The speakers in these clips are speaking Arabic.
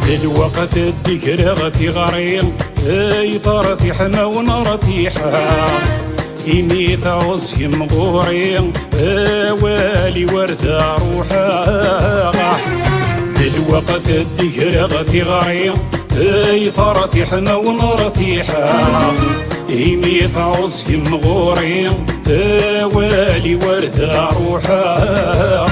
الوقت الذكرى غتي غريم اي طرتي حما ونرتي حا إني تعوز يمغوري والي ورثة روحا الوقت الذكرى غتي غريم اي طرتي حما ونرتي حا إني تعوز يمغوري والي ورثة روحا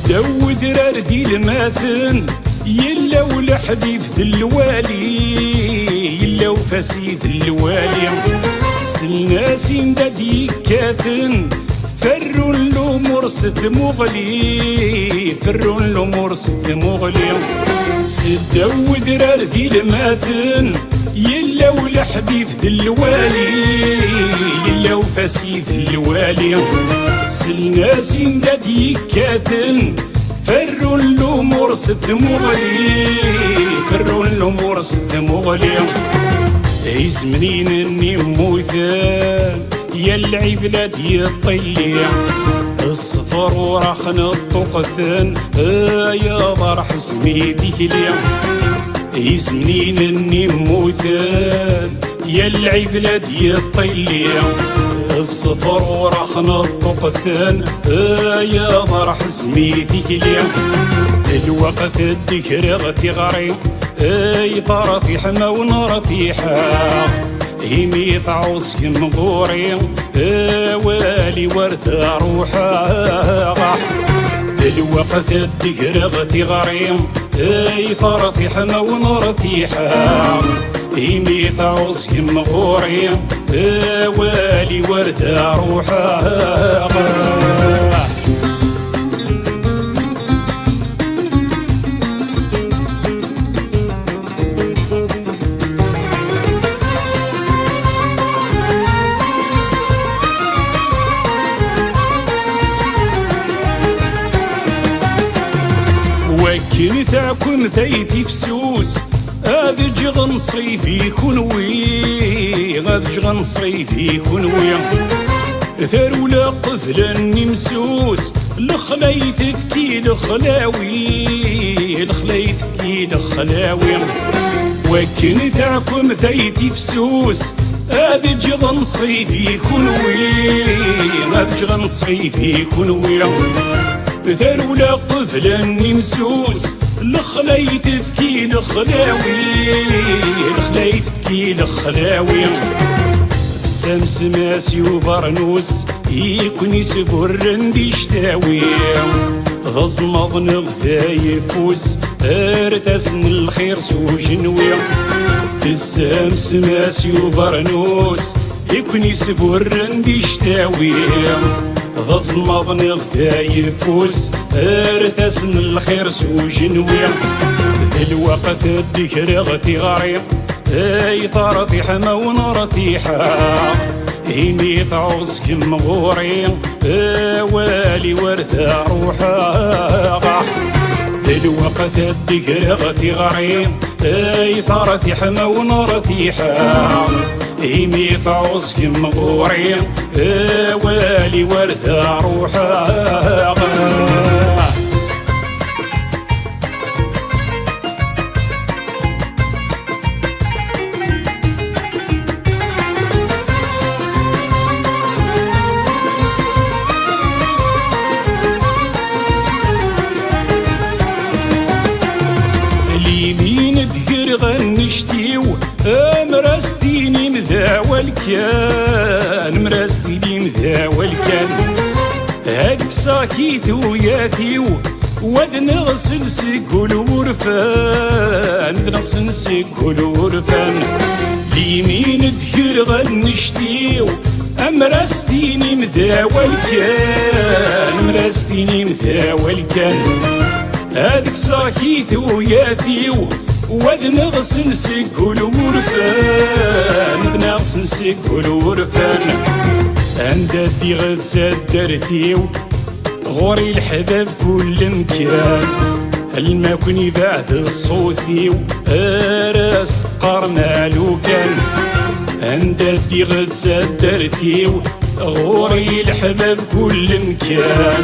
داود راردي الماثن يلا والحديث الوالي يلا وفسيد الوالي سلناسين دادي كاثن فروا الامور ست مغلي فروا الامور ست مغلي سيد داود راردي الماثن يلا والحديث الوالي يلا وفسيد الوالي سلناسين دادي كاثن فروا الامور ست مغلي فروا الامور ست مغلي يزمنين اني موثان يا العبلاد يطلي الصفر ورخن الطقثان يا ضر حسمي ديكلي يزمنين اني موثان يا العبلاد يطلي الصفر ورخن الطقثان يا ضر حسمي ديكلي الوقت الذكرى غتي غريم اي طرفي حما ونرتي حا هيمي تعوز يمغوري والي ورثة روحا الوقت الذكرى غتي غريم اي طرفي حما ونرتي حا هيمي تعوز يمغوري والي ورثة روحا وكن تاكم ثيتي فسوس هذا جغن صيفي كنوي هذا جغن صيفي كنوي ثرولا قفلا نمسوس لخليت فكي لخلاوي لخليت فكي لخلاوي وكن تاكم ثيتي فسوس هذا جغن صيفي كنوي هذا جغن صيفي كنوي ثرولا قفلا نمسوس لخليت فكي لخلاوي لخليت فكي لخلاوي السمس ماسي وبرنوس يكون يسبر ندي شتاوي ضزمض نغذا يفوس ارتسن الخير سوجنوي السمس ماسي وبرنوس يكون يسبر ندي شتاوي ضزمض نغذا يفوس ارتسن الخير سوجنوي ذي الوقت الذكرى غتي غريم اي طرتي حما ونرتي حا هيمي تعوز كمغوري والي ورثة روحا ذي الوقت الذكرى غتي غريم اي طرتي حما ونرتي حا هيمي تعوز كمغوري والي ورثة روحا اليمين دقر غنشتيو مرستيني مذا والكان مرستيني مذا والكان هاك ساكيت وياثيو وذ نغسل سكول ورفان ذ نغسل سكول ورفان اليمين دقر غنشتيو مرستيني مذا والكان مرستيني مذا والكان هذيك ساكيت وياثيو وذ نغسل سكول ورفان نغسل سكول ورفان عند دي غد سدرتيو غوري الحباب كل مكان الما كوني بعد الصوتي وراس قرنا لو كان عند دي غد سدرتي غوري الحباب كل مكان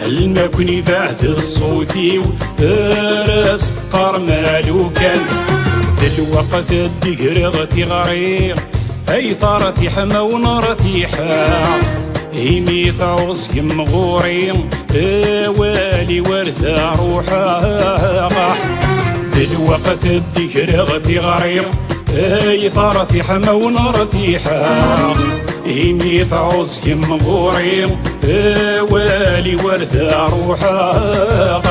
الما كوني بعد الصوتي وراس قرنا لو كان دلوقت الدقر غتي غريق اي ثارتي حما ونارتي حا هيمي تعوز يمغوري والي ورثة روحها دلوقت الدكر غتي غريق اي ثارتي حما ونارتي حا هيمي تعوز يمغوري والي ورثة روحها